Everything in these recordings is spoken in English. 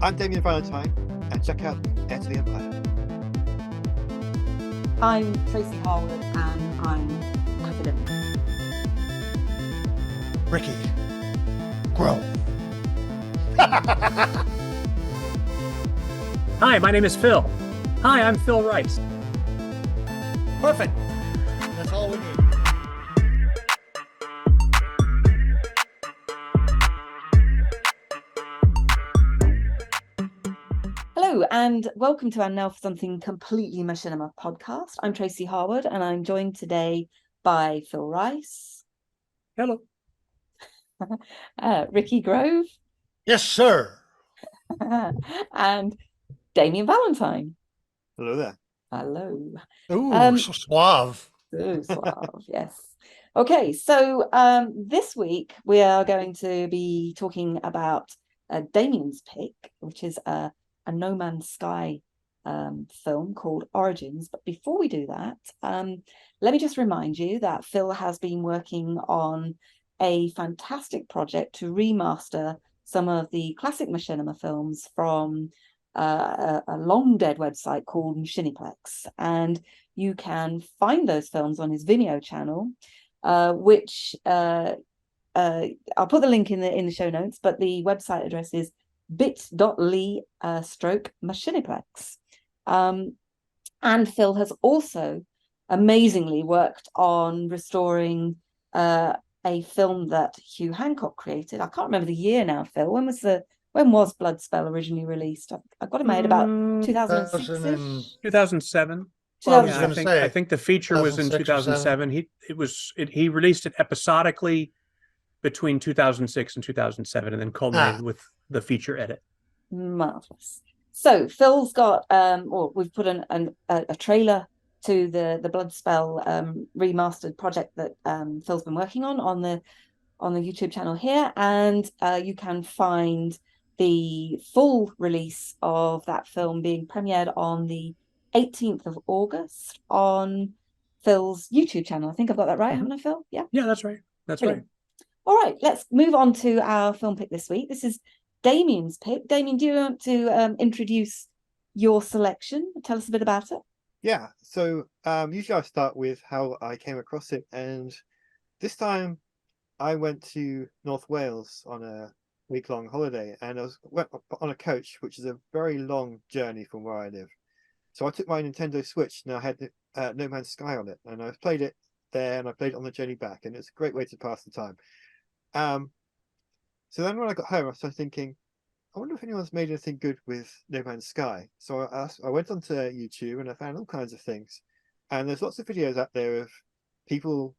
I'm Damien Valentine, and check out Heir to the Empire. I'm Tracy Harwood, and I'm academic. Ricky, grow. Hi, my name is Phil. Hi, I'm Phil Rice. Perfect. That's all we need. Hello, and welcome to our Now for Something Completely Machinima podcast. I'm Tracy Harwood, and I'm joined today by Phil Rice. Hello. Ricky Grove. Yes, sir. And Damien Valentine. Hello there. Hello. Ooh, so suave. So suave, yes. Okay, so this week we are going to be talking about Damien's pick, which is a No Man's Sky film called Origins. But before we do that, let me just remind you that Phil has been working on a fantastic project to remaster some of the classic machinima films from a long dead website called Machiniplex, and you can find those films on his Vimeo channel, which I'll put the link in the show notes, but the website address is bit.ly/Machiniplex. And Phil has also amazingly worked on restoring a film that Hugh Hancock created. I can't remember the year now, Phil. When was Bloodspell originally released? I got it made about 2006-ish? 2007. Well, Yeah, I think the feature was in 2007. He released it episodically between 2006 and 2007, and then culminated with the feature edit. Marvelous. So Phil's got we've put a trailer to the Bloodspell remastered project that Phil's been working on the YouTube channel here, and you can find the full release of that film being premiered on the 18th of August on Phil's YouTube channel. I think I've got that right, haven't I, Phil? Yeah, that's right. Brilliant. All right, let's move on to our film pick this week. This is Damien's pick. Damien, do you want to introduce your selection? Tell us a bit about it. Yeah, so usually I start with how I came across it, and this time I went to North Wales on a week-long holiday, and went on a coach, which is a very long journey from where I live. So I took my Nintendo Switch, and I had No Man's Sky on it, and I played it there, and I played it on the journey back, and it's a great way to pass the time. So then when I got home, I started thinking, I wonder if anyone's made anything good with No Man's Sky. So I went onto YouTube and I found all kinds of things. And there's lots of videos out there of people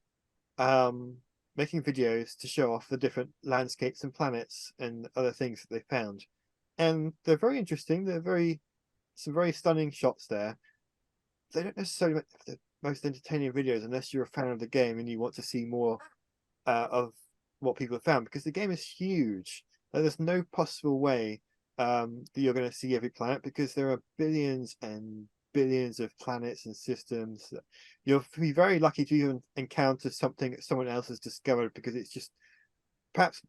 making videos to show off the different landscapes and planets and other things that they found. And they're very interesting. Some very stunning shots there. They don't necessarily make the most entertaining videos unless you're a fan of the game and you want to see more of what people have found, because the game is huge. There's no possible way that you're going to see every planet, because there are billions and billions of planets and systems. You'll be very lucky to even encounter something that someone else has discovered, because it's just perhaps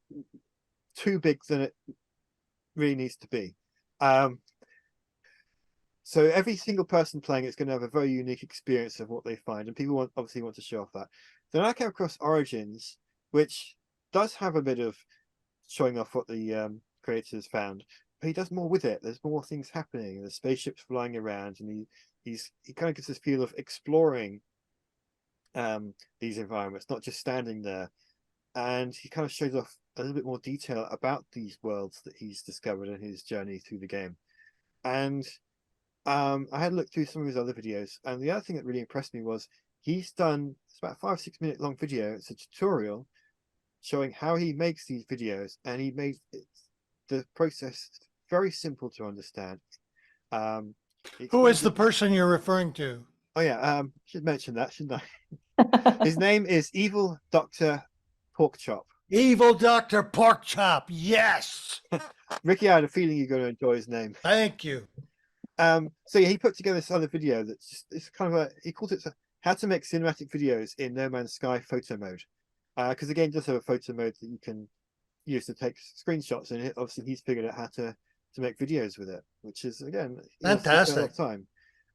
too big than it really needs to be. So every single person playing it's going to have a very unique experience of what they find, and people obviously want to show off that. Then I came across Origins, which does have a bit of showing off what the creators found, but he does more with it. There's more things happening, and the spaceships flying around, and he kind of gives this feel of exploring these environments, not just standing there. And he kind of shows off a little bit more detail about these worlds that he's discovered in his journey through the game. And I had looked through some of his other videos, and the other thing that really impressed me was it's about a 5-6 minute long video. It's a tutorial showing how he makes these videos, and he made the process very simple to understand. Who is the person you're referring to? Oh yeah, should mention that, shouldn't I? His name is Evil Dr. Porkchop. Evil Dr. Porkchop, yes! Ricky, I had a feeling you're going to enjoy his name. Thank you. So yeah, he put together this other video it's kind of he calls it how to make cinematic videos in No Man's Sky photo mode. Because the game does have a photo mode that you can use to take screenshots, and obviously he's figured out how to to make videos with it, which is, again, Fantastic. a lot of time.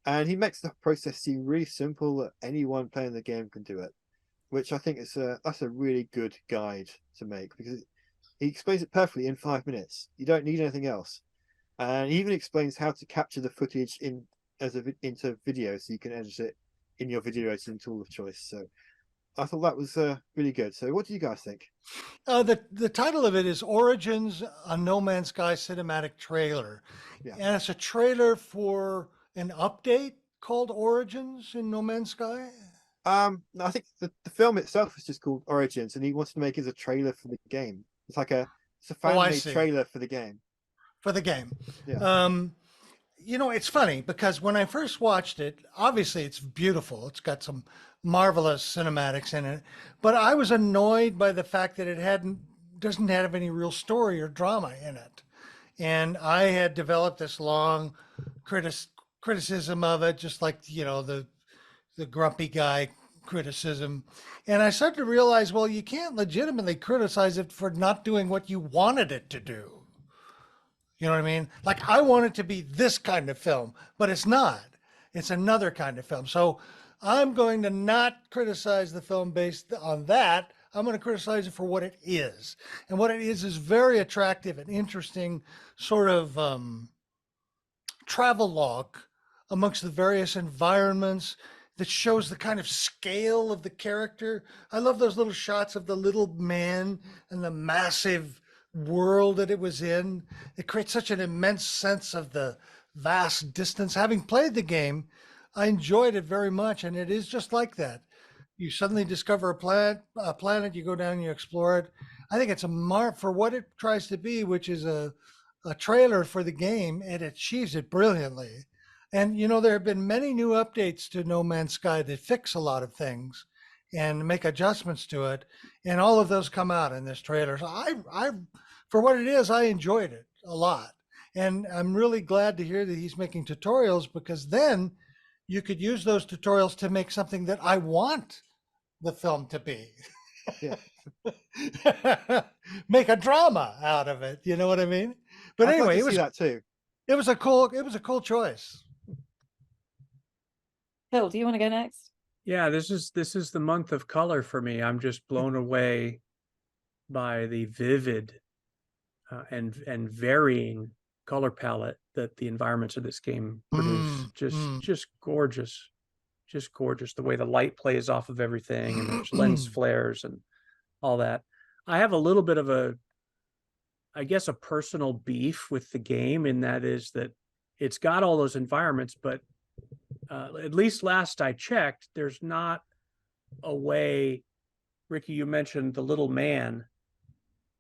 And he makes the process seem really simple that anyone playing the game can do it, which I think that's a really good guide to make, because he explains it perfectly in 5 minutes. You don't need anything else. And he even explains how to capture the footage into video, so you can edit it in your video editing tool of choice. So I thought that was really good. So what do you guys think? The title of it is Origins, a No Man's Sky cinematic trailer. Yeah. And it's a trailer for an update called Origins in No Man's Sky. No, I think the film itself is just called Origins, and he wants to make it as a trailer for the game. It's a fan-made trailer for the game. For the game. Yeah. It's funny because when I first watched it, obviously it's beautiful. It's got some marvelous cinematics in it, but I was annoyed by the fact that it doesn't have any real story or drama in it. And I had developed this long criticism of it, just like, the grumpy guy criticism. And I started to realize, well, you can't legitimately criticize it for not doing what you wanted it to do. You know what I mean? Like, I want it to be this kind of film, but it's not. It's another kind of film. So I'm going to not criticize the film based on that. I'm going to criticize it for what it is. And what it is very attractive and interesting sort of travelogue amongst the various environments that shows the kind of scale of the character. I love those little shots of the little man and the massive world that it was in. It creates such an immense sense of the vast distance. Having played the game, I enjoyed it very much, and it is just like that. You suddenly discover a planet, you go down and you explore it. I think it's for what it tries to be, which is a trailer for the game. It achieves it brilliantly. And there have been many new updates to No Man's Sky that fix a lot of things and make adjustments to it, and all of those come out in this trailer. So I for what it is, I enjoyed it a lot, and I'm really glad to hear that he's making tutorials, because then you could use those tutorials to make something that I want the film to be. Yeah. Make a drama out of it. You know what I mean? But anyway, it was that too. It was a cool choice. Phil, do you want to go next? Yeah, this is the month of color for me. I'm just blown away by the vivid and varying color palette that the environments of this game produce. Just gorgeous. Just gorgeous. The way the light plays off of everything, and there's lens flares and all that. I have a little bit of a personal beef with the game, in that is that it's got all those environments, but at least last I checked, there's not a way. Ricky, you mentioned the little man.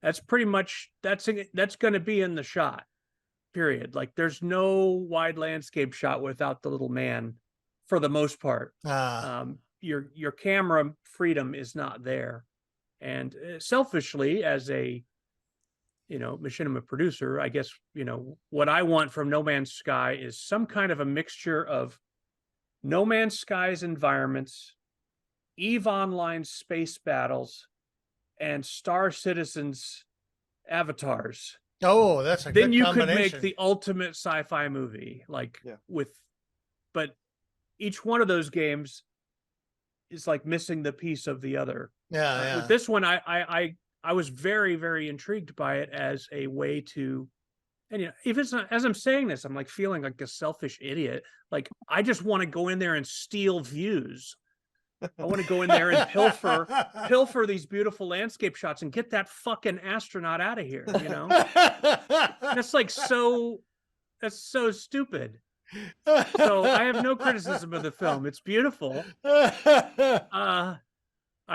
That's pretty much that's going to be in the shot, period. Like, there's no wide landscape shot without the little man, for the most part. Your camera freedom is not there. And selfishly, as a machinima producer, I guess what I want from No Man's Sky is some kind of a mixture of No Man's Sky's environments, EVE Online space battles, and Star Citizen's avatars. Oh, that's a good then you combination. could make the ultimate sci-fi movie, but each one of those games is like missing the piece of the other. Yeah. With this one, I was very, very intrigued by it as a way to, and if it's not, as I'm saying this, I'm like feeling like a selfish idiot. Like, I just want to go in there and steal views. I want to go in there and pilfer these beautiful landscape shots and get that fucking astronaut out of here. That's so stupid. So I have no criticism of the film. It's beautiful. I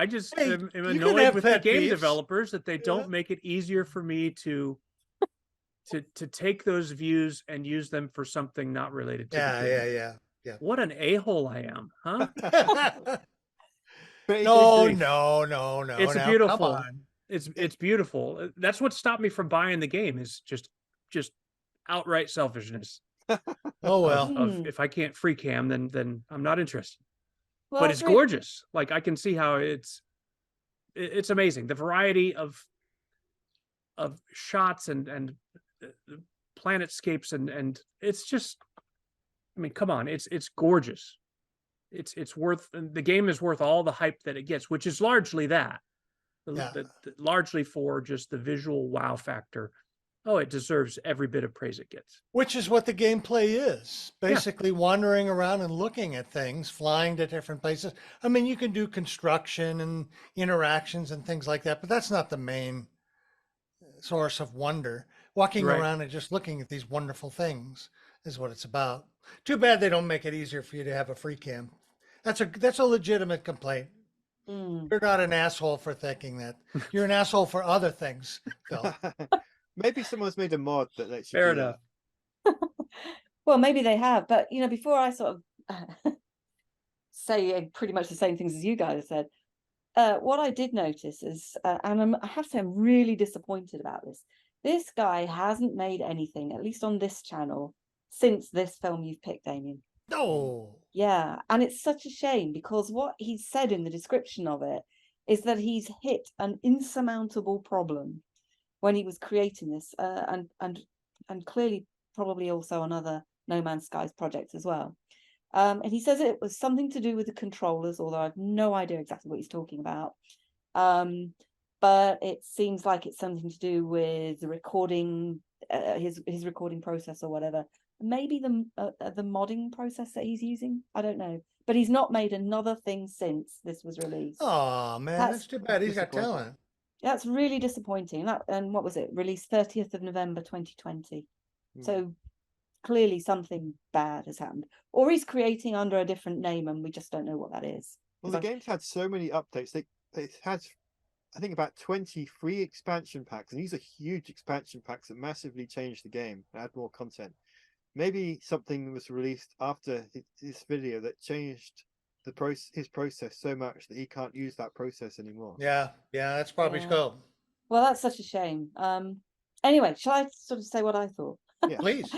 just am annoyed with the game developers that they don't make it easier for me to take those views and use them for something not related to the game. Yeah. What an a-hole I am, huh? No. It's now, beautiful. Come on. It's beautiful. That's what stopped me from buying the game, is just outright selfishness. Oh well. Of if I can't free cam, then I'm not interested. Well, but it's gorgeous. Like, I can see how it's amazing. The variety of shots and planetscapes, and it's just, I mean, come on, it's gorgeous. It's worth, the game is worth all the hype that it gets, which is largely that. Yeah. Largely for just the visual wow factor. Oh, it deserves every bit of praise it gets. Which is what the gameplay is. Yeah. Basically wandering around and looking at things, flying to different places. I mean, you can do construction and interactions and things like that, but that's not the main source of wonder. Walking Right. around and just looking at these wonderful things is what it's about. Too bad they don't make it easier for you to have a free cam. That's a legitimate complaint. Mm. You're not an asshole for thinking that. You're an asshole for other things, Phil. Maybe someone's made a mod that lets you Fair do enough. Well, maybe they have, but you know, before I sort of say pretty much the same things as you guys said, what I did notice is, and I have to say I'm really disappointed about this. This guy hasn't made anything, at least on this channel, since this film you've picked, Damien. No. Yeah, and it's such a shame because what he said in the description of it is that he's hit an insurmountable problem when he was creating this, and clearly probably also on other No Man's Skies projects as well. And he says it was something to do with the controllers, although I have no idea exactly what he's talking about. But it seems like it's something to do with the recording, his recording process or whatever. Maybe the modding process that he's using. I don't know. But he's not made another thing since this was released. Oh man, that's too bad. He's got disappointing. talent. That's really disappointing. And what was it? Released 30th of November 2020. So clearly something bad has happened. Or he's creating under a different name and we just don't know what that is. Well, the game's had so many updates. It's had, I think, about 20 free expansion packs, and these are huge expansion packs that massively change the game and add more content. Maybe something was released after this video that changed his process so much that he can't use that process anymore. Yeah, that's probably so. Well, that's such a shame. Anyway, shall I sort of say what I thought? Yeah. Please.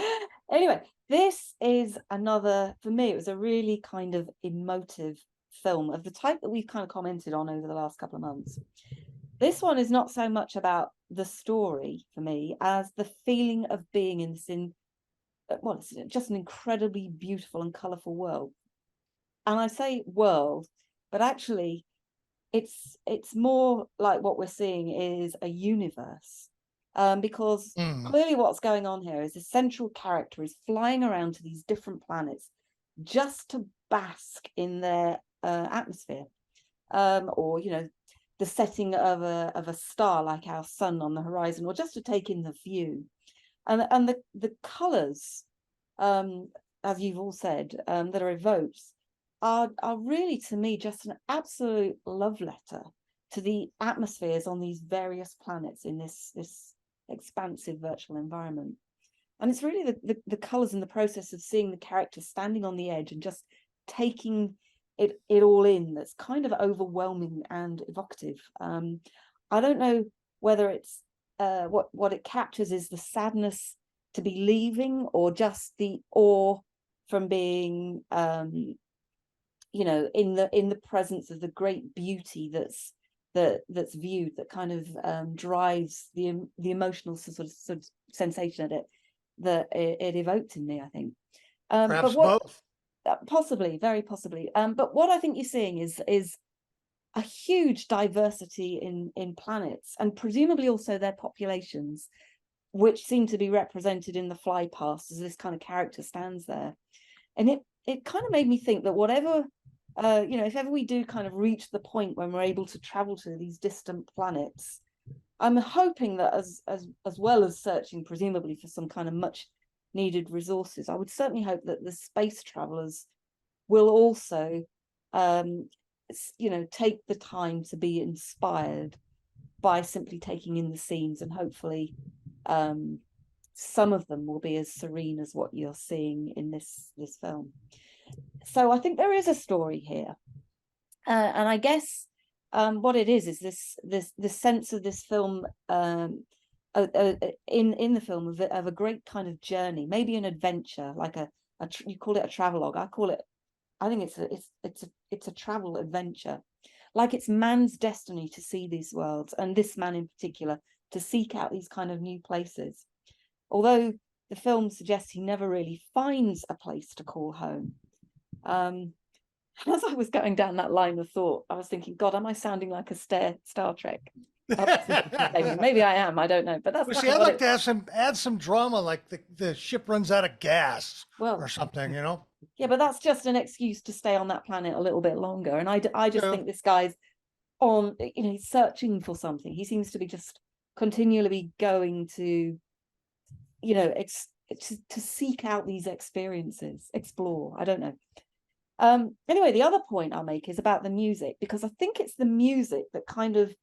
Anyway, this is another, for me, it was a really kind of emotive film of the type that we've kind of commented on over the last couple of months. This one is not so much about the story for me as the feeling of being in this, well, it's just an incredibly beautiful and colourful world. And I say world, but actually it's more like what we're seeing is a universe. Because clearly what's going on here is the central character is flying around to these different planets just to bask in their atmosphere, or you know, the setting of a star like our sun on the horizon, or just to take in the view, and the colours, as you've all said, that are evoked are really, to me, just an absolute love letter to the atmospheres on these various planets in this expansive virtual environment. And it's really the colors and the process of seeing the character standing on the edge and just taking it all in that's kind of overwhelming and evocative. I don't know whether it's what it captures is the sadness to be leaving or just the awe from being you know, in the presence of the great beauty that's viewed, that kind of drives the emotional sort of sensation that it evoked in me, I think. Perhaps but both. Possibly, very possibly. But what I think you're seeing is a huge diversity in planets, and presumably also their populations, which seem to be represented in the fly past as this kind of character stands there. And it kind of made me think that whatever, you know, if ever we do kind of reach the point when we're able to travel to these distant planets, I'm hoping that as well as searching presumably for some kind of much needed resources, I would certainly hope that the space travelers will also, you know, take the time to be inspired by simply taking in the scenes, and hopefully some of them will be as serene as what you're seeing in this film. So I think there is a story here, and I guess what it is this sense of this film, in the film of a great kind of journey, maybe an adventure, like you call it a travelogue. I think it's a travel adventure, like it's man's destiny to see these worlds, and this man in particular to seek out these kind of new places. Although the film suggests he never really finds a place to call home. As I was going down that line of thought, I was thinking, God, am I sounding like a Star Trek? Maybe I am. I don't know. But that's well, see, I'd like to add some drama, like the ship runs out of gas or something, you know? Yeah, but that's just an excuse to stay on that planet a little bit longer. And I just think this guy's on, you know, he's searching for something. He seems to be just continually going to, you know, to seek out these experiences, explore. I don't know. Anyway, the other point I'll make is about the music, because I think it's the music that kind of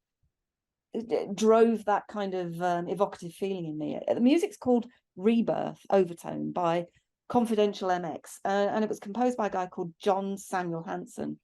drove that kind of evocative feeling in me. The music's called Rebirth, Overtone by Confidential MX, and it was composed by a guy called John Samuel Hansen,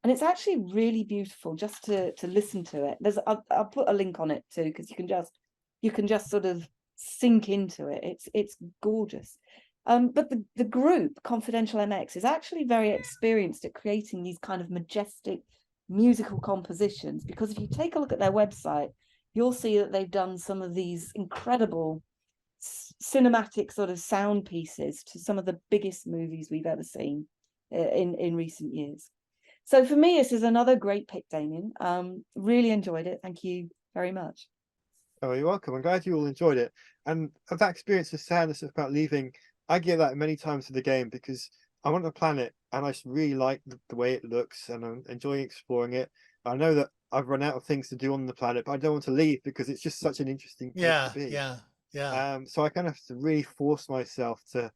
and it's actually really beautiful just to listen to it. I'll put a link on it too, because you can just sort of sink into it. It's gorgeous. But the group Confidential MX is actually very experienced at creating these kind of majestic musical compositions, because if you take a look at their website, you'll see that they've done some of these incredible cinematic sort of sound pieces to some of the biggest movies we've ever seen in recent years. So for me, this is another great pick, Damien. Really enjoyed it. Thank you very much. Oh, you're welcome. I'm glad you all enjoyed it. And of that experience of sadness about leaving, I get that many times in the game, because I'm on a planet and I just really like the way it looks and I'm enjoying exploring it. I know that I've run out of things to do on the planet, but I don't want to leave because it's just such an interesting place to be. Yeah. So I kind of have to really force myself to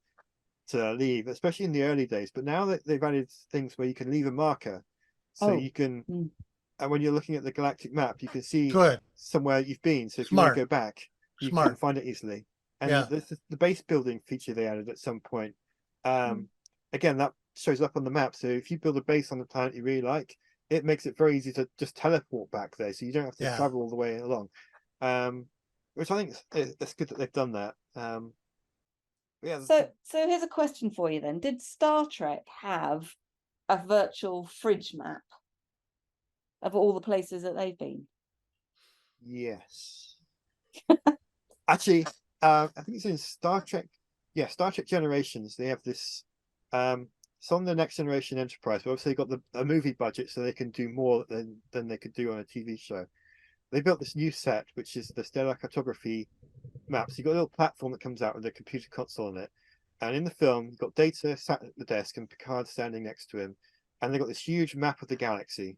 leave, especially in the early days. But now that they've added things where you can leave a marker, so you can, and when you're looking at the galactic map, you can see somewhere you've been. So if you want to go back, you can find it easily. And the base building feature they added at some point. Again, that shows up on the map. So if you build a base on the planet you really like, it makes it very easy to just teleport back there. So you don't have to travel all the way along. Which I think it's good that they've done that. So here's a question for you then. Did Star Trek have a virtual fridge map of all the places that they've been? Yes. Actually, I think it's in Star Trek. Yeah, Star Trek Generations. They have this. It's on the Next Generation Enterprise, but obviously they got a movie budget, so they can do more than they could do on a TV show. They built this new set, which is the stellar cartography maps. You've got a little platform that comes out with a computer console on it, and in the film you've got Data sat at the desk and Picard standing next to him, and they've got this huge map of the galaxy,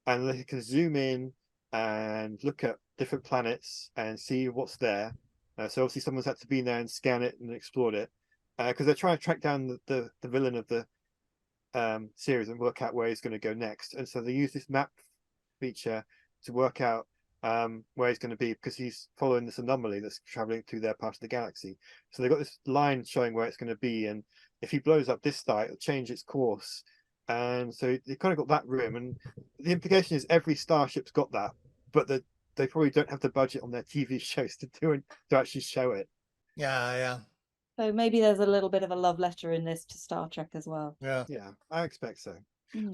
and they can zoom in and look at different planets and see what's there. So obviously someone's had to be there and scan it and explored it, because they're trying to track down the villain of the series and work out where he's going to go next. And so they use this map feature to work out where he's going to be, because he's following this anomaly that's traveling through their part of the galaxy. So they've got this line showing where it's going to be, and if he blows up this star, it'll change its course. And so they kind of got that room, and the implication is every starship's got that, but they probably don't have the budget on their TV shows to actually show it. Yeah. So maybe there's a little bit of a love letter in this to Star Trek as well. Yeah, I expect so.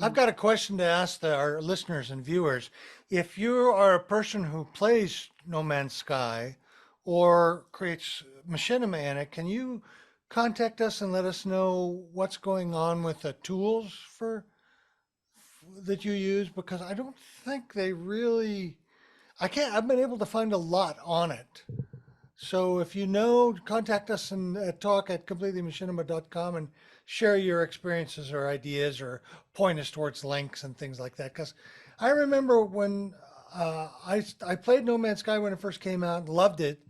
I've got a question to ask our listeners and viewers. If you are a person who plays No Man's Sky or creates machinima in it, can you contact us and let us know what's going on with the tools that you use? Because I don't think they really, I've been able to find a lot on it. So if you know, contact us and talk@completelymachinima.com and share your experiences or ideas or point us towards links and things like that. Because I remember when I played No Man's Sky when it first came out and loved it.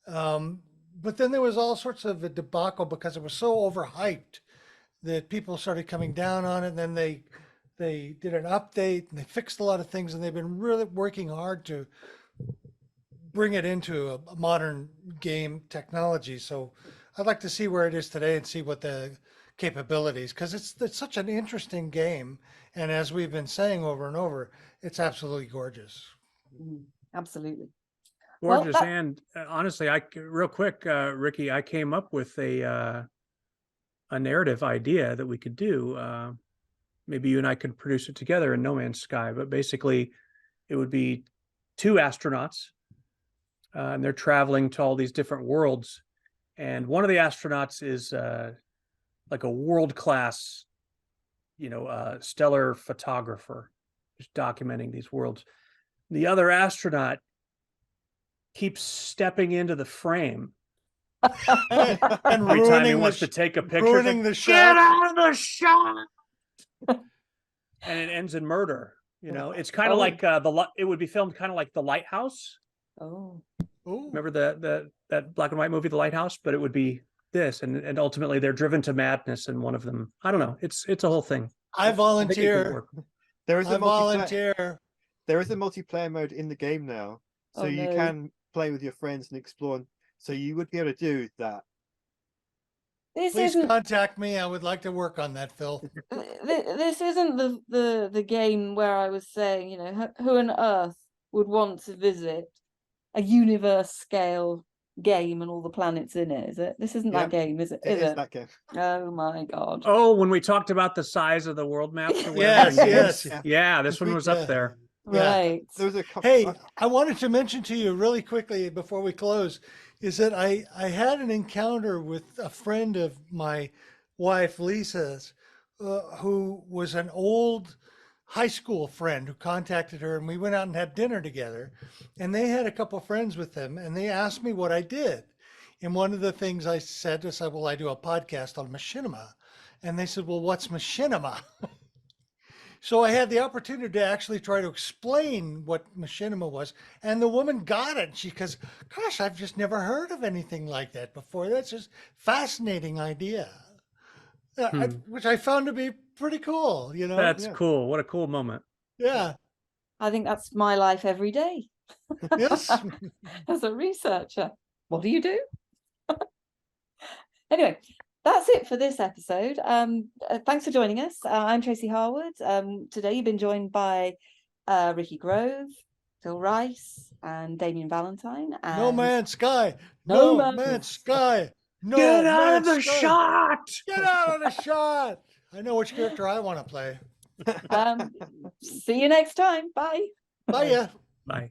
But then there was all sorts of a debacle because it was so overhyped that people started coming down on it. And then they did an update and they fixed a lot of things, and they've been really working hard to bring it into a modern game technology. So I'd like to see where it is today and see what the capabilities, because it's such an interesting game, and as we've been saying over and over, it's absolutely gorgeous. Absolutely gorgeous. Well, and honestly, real quick, Ricky, I came up with a narrative idea that we could do. Maybe you and I could produce it together in No Man's Sky, but basically it would be two astronauts, and they're traveling to all these different worlds, and one of the astronauts is like a world-class, stellar photographer, just documenting these worlds. The other astronaut keeps stepping into the frame And every time he ruining wants to the take a picture. ruining It's the like, get shot. out of the shot, and it ends in murder. It's kind of like it would be filmed kind of like The Lighthouse. Oh, Ooh. Remember that black and white movie, The Lighthouse? But it would be this, and ultimately they're driven to madness, and one of them, I don't know, it's a whole thing. I I think it could volunteer. work. There is I a multiplayer. volunteer. There is a multiplayer mode in the game now, so Oh, you no. can play with your friends and explore. So you would be able to do that. this Please isn't contact me. I would like to work on that, Phil. this isn't the game where I was saying, who on earth would want to visit a universe scale game and all the planets in it, is it? This isn't that Yep. game, is it? It is that game. Oh my God. Oh, when we talked about the size of the world maps or whatever. Yes, in games, yes. yeah, this one was up Yeah. there. Yeah. Right. There was a couple. Hey, I wanted to mention to you really quickly before we close is that I had an encounter with a friend of my wife, Lisa's, who was an old high school friend who contacted her, and we went out and had dinner together. And they had a couple friends with them, and they asked me what I did. And one of the things I said was, well, I do a podcast on machinima. And they said, well, what's machinima? So I had the opportunity to actually try to explain what machinima was, and the woman got it. She goes, gosh, I've just never heard of anything like that before. That's just fascinating idea. Which I found to be pretty cool, That's Yeah. cool. What a cool moment. Yeah. I think that's my life every day Yes. as a researcher. What do you do? Anyway, that's it for this episode. Thanks for joining us. I'm Tracy Harwood. Today you've been joined by Ricky Grove, Phil Rice, and Damien Valentine. And No Man's Sky. No No Man's Man's Sky. No Get out of Man's the Sky. shot. Get out of the shot. I know which character I want to play. see you next time. Bye. Bye. Bye.